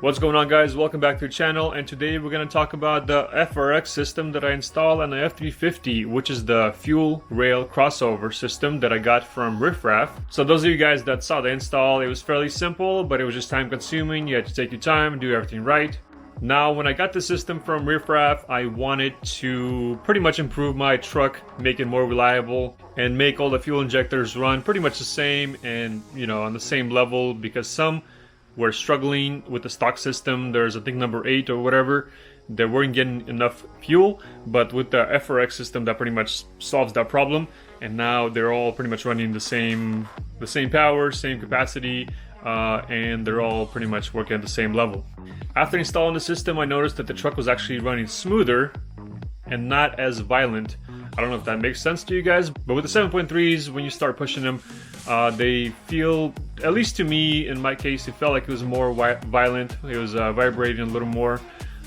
What's going on, guys? Welcome back to the channel, and today we're going to talk about the FRX system that I installed on the F350, which is the fuel rail crossover system that I got from RiffRaff. So those of you guys that saw the install, it was fairly simple, but it was just time consuming. You had to take your time and do everything right. Now, when I got the system from RiffRaff, I wanted to pretty much improve my truck, make it more reliable, and make all the fuel injectors run pretty much the same and, you know, on the same level, because some were struggling with the stock system. There's, I think, number 8 or whatever. They weren't getting enough fuel, but with the FRX system, that pretty much solves that problem. And now they're all pretty much running the same power, same capacity, and they're all pretty much working at the same level. After installing the system, I noticed that the truck was actually running smoother and not as violent. I don't know if that makes sense to you guys, but with the 7.3s, when you start pushing them, they feel, at least to me, in my case, it felt like it was more violent. It was vibrating a little more.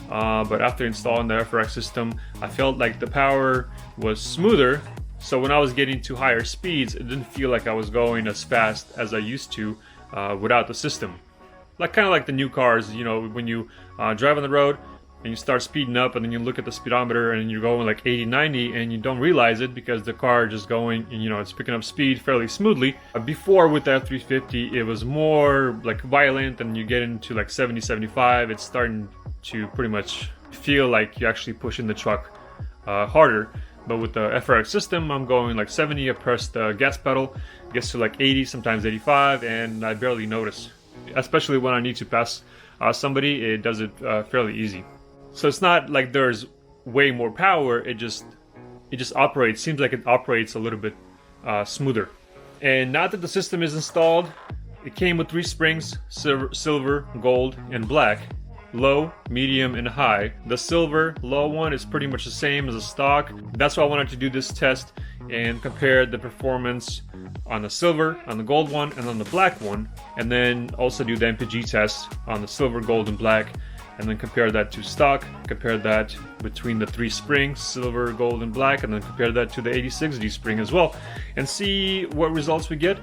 But after installing the FRX system, I felt like the power was smoother. So when I was getting to higher speeds, it didn't feel like I was going as fast as I used to without the system. Like kind of like the new cars, you know, when you drive on the road and you start speeding up, and then you look at the speedometer and you're going like 80, 90, and you don't realize it because the car just going, and you know, it's picking up speed fairly smoothly. Before, with the F350, it was more like violent, and you get into like 70, 75, it's starting to pretty much feel like you're actually pushing the truck harder. But with the FRX system, I'm going like 70, I press the gas pedal, it gets to like 80, sometimes 85, and I barely notice. Especially when I need to pass somebody, it does it fairly easy. So it's not like there's way more power, it just operates, seems like it operates a little bit smoother. And now that the system is installed, it came with 3 springs, silver, gold, and black. Low, medium, and high. The silver low one is pretty much the same as the stock. That's why I wanted to do this test and compare the performance on the silver, on the gold one, and on the black one, and then also do the MPG test on the silver, gold, and black, and then compare that to stock, compare that between the 3 springs, silver, gold, and black, and then compare that to the 86D spring as well, and see what results we get.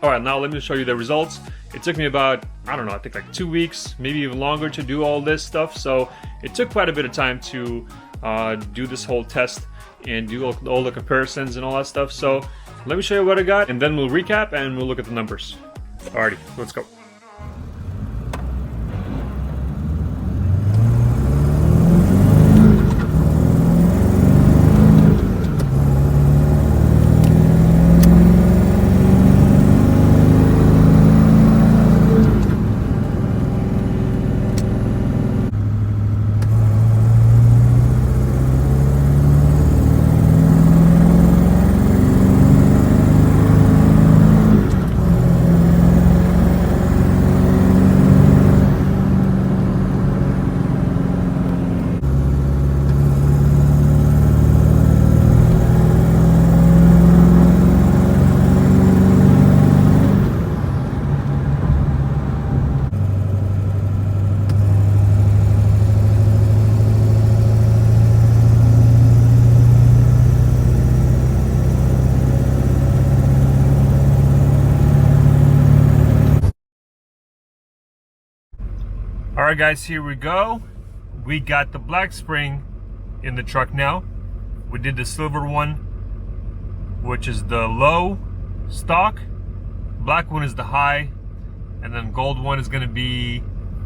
Alright, now let me show you the results. It took me about, I don't know, I think like 2 weeks, maybe even longer, to do all this stuff, so it took quite a bit of time to do this whole test and do all the comparisons and all that stuff. So let me show you what I got, and then we'll recap and we'll look at the numbers. Alrighty, let's go. Alright guys, here we go. We got the black spring in the truck now. We did the silver one, which is the low stock. Black one is the high. And then gold one is going to be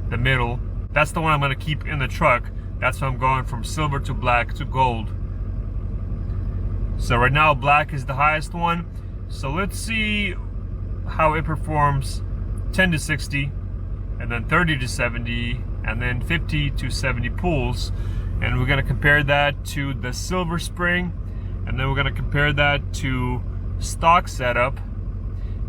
the middle. That's the one I'm going to keep in the truck. That's why I'm going from silver to black to gold. So right now black is the highest one. So let's see how it performs 10 to 60. And then 30 to 70, and then 50 to 70 pulls. And we're going to compare that to the silver spring, and then we're going to compare that to stock setup,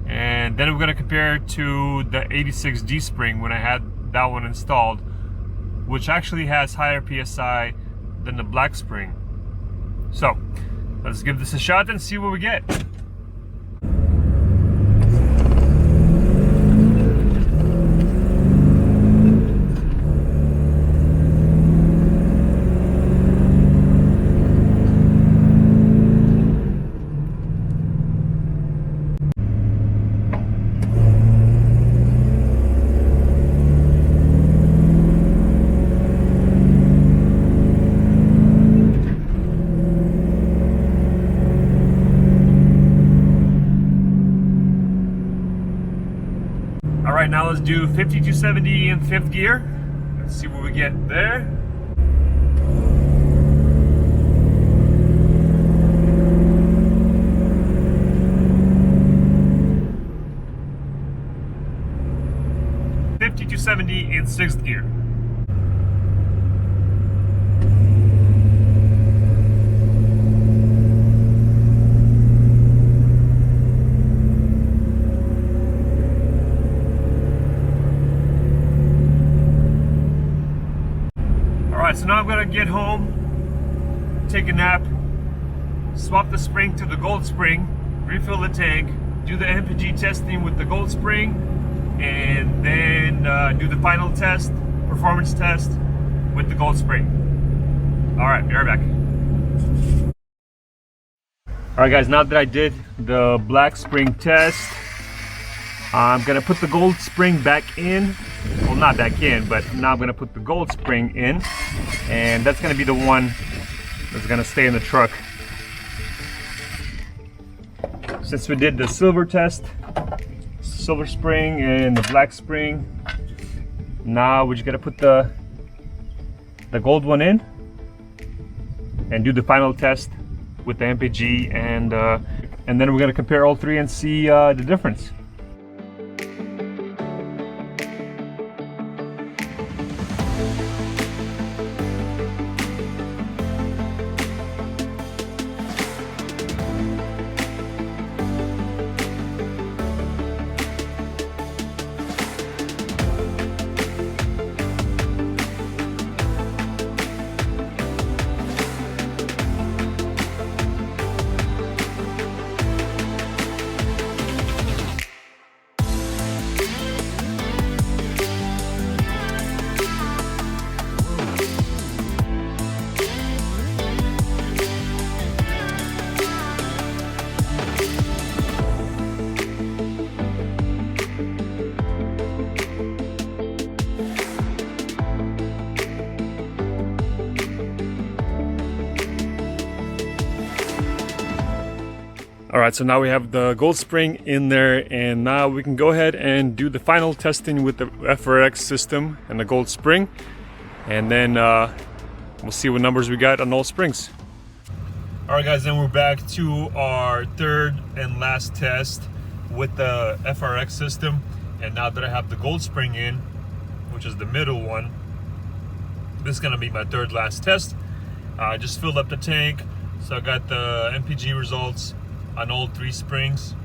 and then we're going to compare it to the 86D spring when I had that one installed, which actually has higher PSI than the black spring. So let's give this a shot and see what we get. let's do 50 to 70 in 5th gear. Let's see what we get there. To 70 in 6th gear. Alright, so now I'm gonna get home, take a nap, swap the spring to the gold spring, refill the tank, do the MPG testing with the gold spring, and then do the final test, performance test with the gold spring. Alright, be right back. Alright guys, now that I did the black spring test, I'm gonna put the gold spring back in. Well, not back in, but now I'm gonna put the gold spring in, and that's gonna be the one that's gonna stay in the truck. Since we did the silver test, silver spring and the black spring, now we just gotta put the gold one in and do the final test with the MPG, and then we're gonna compare all three and see the difference. Alright, so now we have the gold spring in there, and now we can go ahead and do the final testing with the FRX system and the gold spring, and then we'll see what numbers we got on all springs. Alright guys, then we're back to our third and last test with the FRX system, and now that I have the gold spring in, which is the middle one, this is going to be my third last test. I just filled up the tank, so I got the MPG results on all three springs,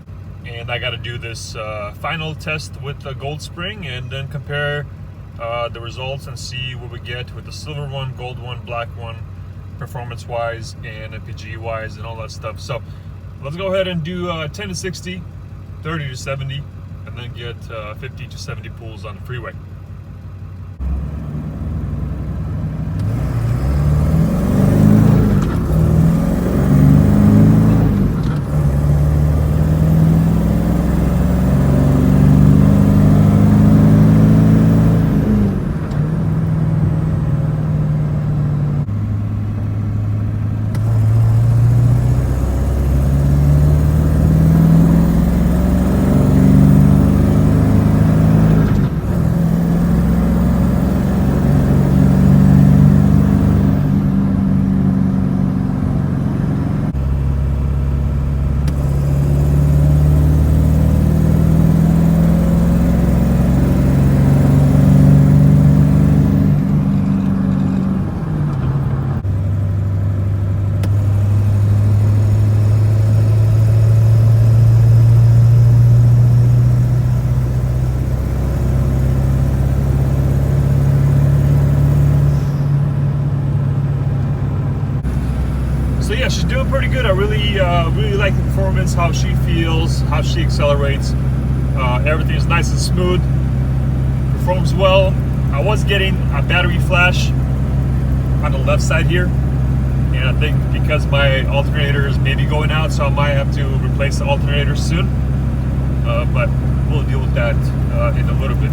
and I got to do this final test with the gold spring and then compare the results and see what we get with the silver one, gold one, black one, performance wise and MPG wise and all that stuff. So let's go ahead and do 10 to 60, 30 to 70, and then get 50 to 70 pulls on the freeway. So yeah, she's doing pretty good. I really like the performance, how she feels, how she accelerates. Everything is nice and smooth, performs well. I was getting a battery flash on the left side here, and I think because my alternator is maybe going out, so I might have to replace the alternator soon. But we'll deal with that in a little bit.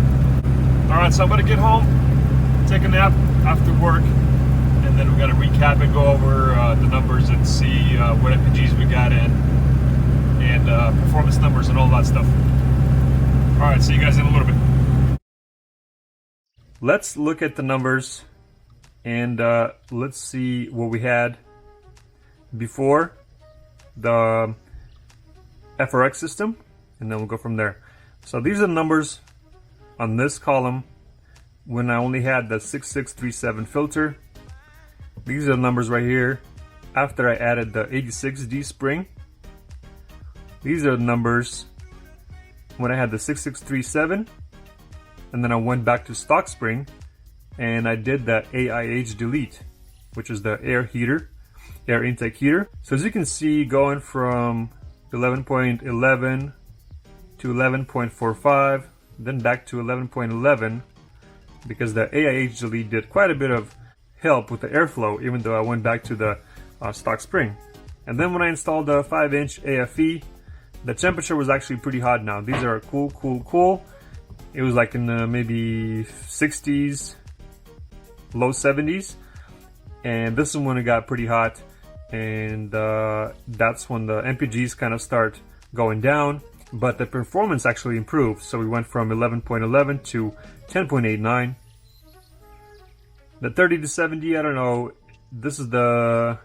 Alright, so I'm gonna get home, take a nap after work, and then we're gonna recap and go over the numbers and see what MPGs we got in, and performance numbers and all that stuff. Alright, see you guys in a little bit. let's look at the numbers and let's see what we had before the FRX system, and then we'll go from there. So these are the numbers on this column when I only had the 6637 filter. These are the numbers right here after I added the 86D spring. These are the numbers when I had the 6637, and then I went back to stock spring and I did the AIH delete, which is the air intake heater. So as you can see, going from 11.11 to 11.45, then back to 11.11, because the AIH delete did quite a bit of help with the airflow, even though I went back to the stock spring. And then when I installed the 5-inch AFE, the temperature was actually pretty hot now. These are cool. It was like in the maybe 60s, low 70s, and this is when it got pretty hot, and that's when the MPGs kind of start going down, but the performance actually improved. So we went from 11.11 to 10.89. The 30 to 70, I don't know, this is the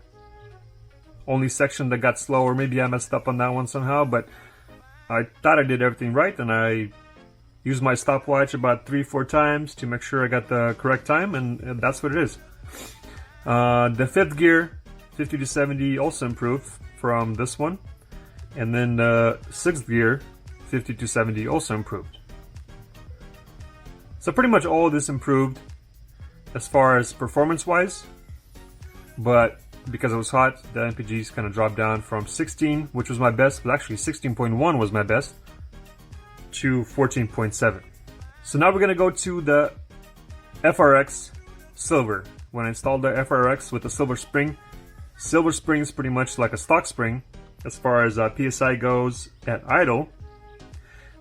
only section that got slower. Maybe I messed up on that one somehow, but I thought I did everything right, and I used my stopwatch about 3-4 times to make sure I got the correct time, and that's what it is. The fifth gear, 50 to 70, also improved from this one, and then the sixth gear, 50 to 70, also improved. So pretty much all of this improved as far as performance-wise, but because it was hot, the MPGs kind of dropped down from 16, which was my best, but actually 16.1 was my best, to 14.7. So now we're going to go to the FRX Silver. When I installed the FRX with the silver spring is pretty much like a stock spring as far as PSI goes at idle.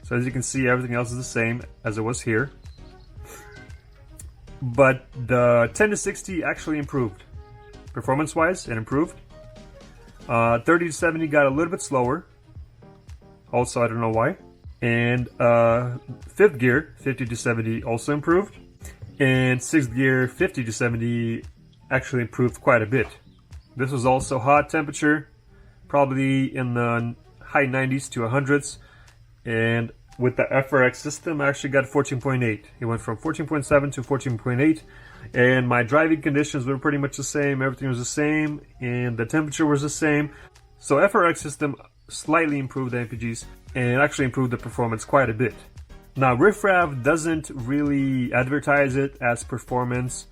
So as you can see, everything else is the same as it was here. But the 10 to 60 actually improved. Performance-wise, it improved. 30 to 70 got a little bit slower. Also, I don't know why. And fifth gear, 50 to 70, also improved. And sixth gear, 50 to 70, actually improved quite a bit. This was also hot temperature, probably in the high 90s to 100s. And with the FRX system, I actually got 14.8. It went from 14.7 to 14.8. And my driving conditions were pretty much the same. Everything was the same, and the temperature was the same. So FRX system slightly improved the MPGs and actually improved the performance quite a bit. Now RiffRaff doesn't really advertise it as performance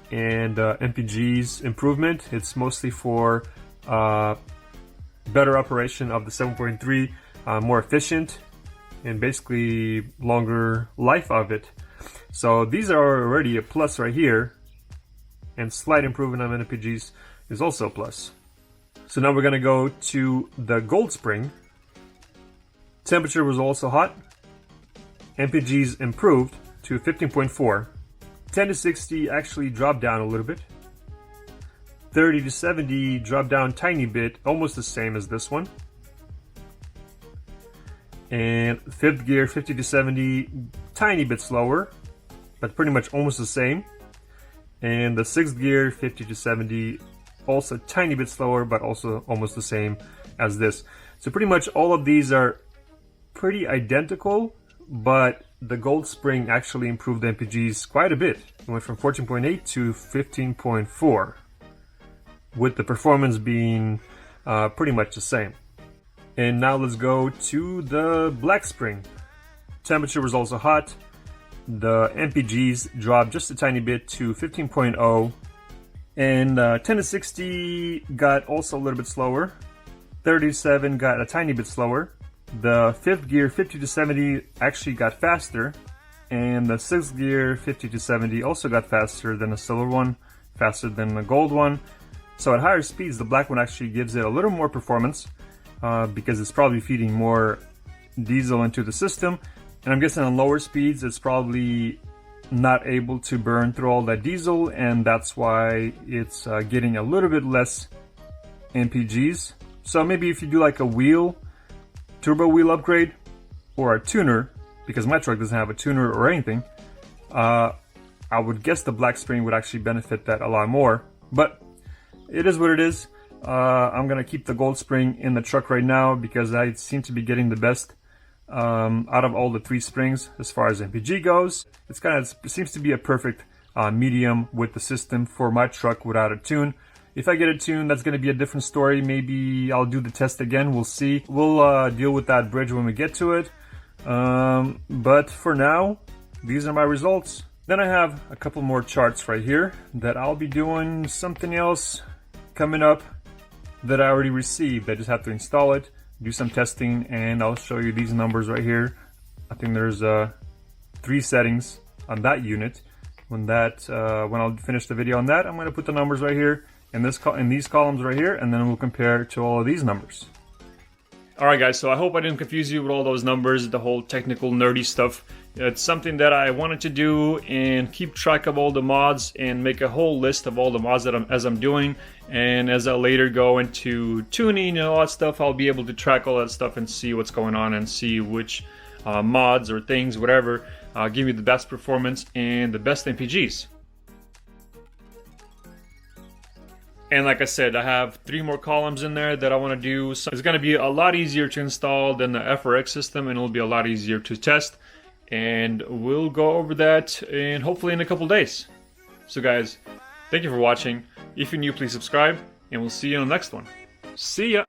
and MPGs improvement. It's mostly for better operation of the 7.3, more efficient, and basically longer life of it. So these are already a plus right here, and slight improvement on MPGs is also a plus. So now we're going to go to the gold spring. Temperature was also hot. MPGs improved to 15.4. 10 to 60 actually dropped down a little bit. 30 to 70 dropped down a tiny bit, almost the same as this one. And fifth gear, 50 to 70, tiny bit slower, but pretty much almost the same. And the sixth gear, 50 to 70, also tiny bit slower, but also almost the same as this. So pretty much all of these are pretty identical, but the gold spring actually improved the MPGs quite a bit. It went from 14.8 to 15.4, with the performance being pretty much the same. And now let's go to the black spring. Temperature was also hot. The MPGs dropped just a tiny bit to 15.0. And 10 to 60 got also a little bit slower. 37 got a tiny bit slower. The fifth gear, 50 to 70, actually got faster. And the sixth gear, 50 to 70, also got faster than the silver one, faster than the gold one. So at higher speeds, the black one actually gives it a little more performance. Because it's probably feeding more diesel into the system, and I'm guessing on lower speeds it's probably not able to burn through all that diesel, and that's why it's getting a little bit less MPGs. So maybe if you do like a turbo wheel upgrade, or a tuner, because my truck doesn't have a tuner or anything, I would guess the black spring would actually benefit that a lot more, but it is what it is. I'm gonna keep the gold spring in the truck right now because I seem to be getting the best out of all the 3 springs as far as MPG goes. It seems to be a perfect medium with the system for my truck without a tune. If I get a tune, that's going to be a different story. Maybe I'll do the test again. We'll see. We'll deal with that bridge when we get to it. But for now, these are my results. Then I have a couple more charts right here that I'll be doing something else coming up that I already received. I just have to install it, do some testing, and I'll show you these numbers right here. I think there's 3 settings on that unit. When I'll finish the video on that, I'm going to put the numbers right here in these columns right here, and then we'll compare to all of these numbers. Alright guys, so I hope I didn't confuse you with all those numbers, the whole technical nerdy stuff. It's something that I wanted to do and keep track of all the mods and make a whole list of all the mods that I'm doing. And as I later go into tuning and all that stuff, I'll be able to track all that stuff and see what's going on and see which mods or things, whatever, give me the best performance and the best MPGs. And like I said, I have 3 more columns in there that I want to do. So it's going to be a lot easier to install than the FRX system, and it'll be a lot easier to test. And we'll go over that and hopefully in a couple days. So guys, thank you for watching. If you're new, please subscribe, and we'll see you on the next one. See ya!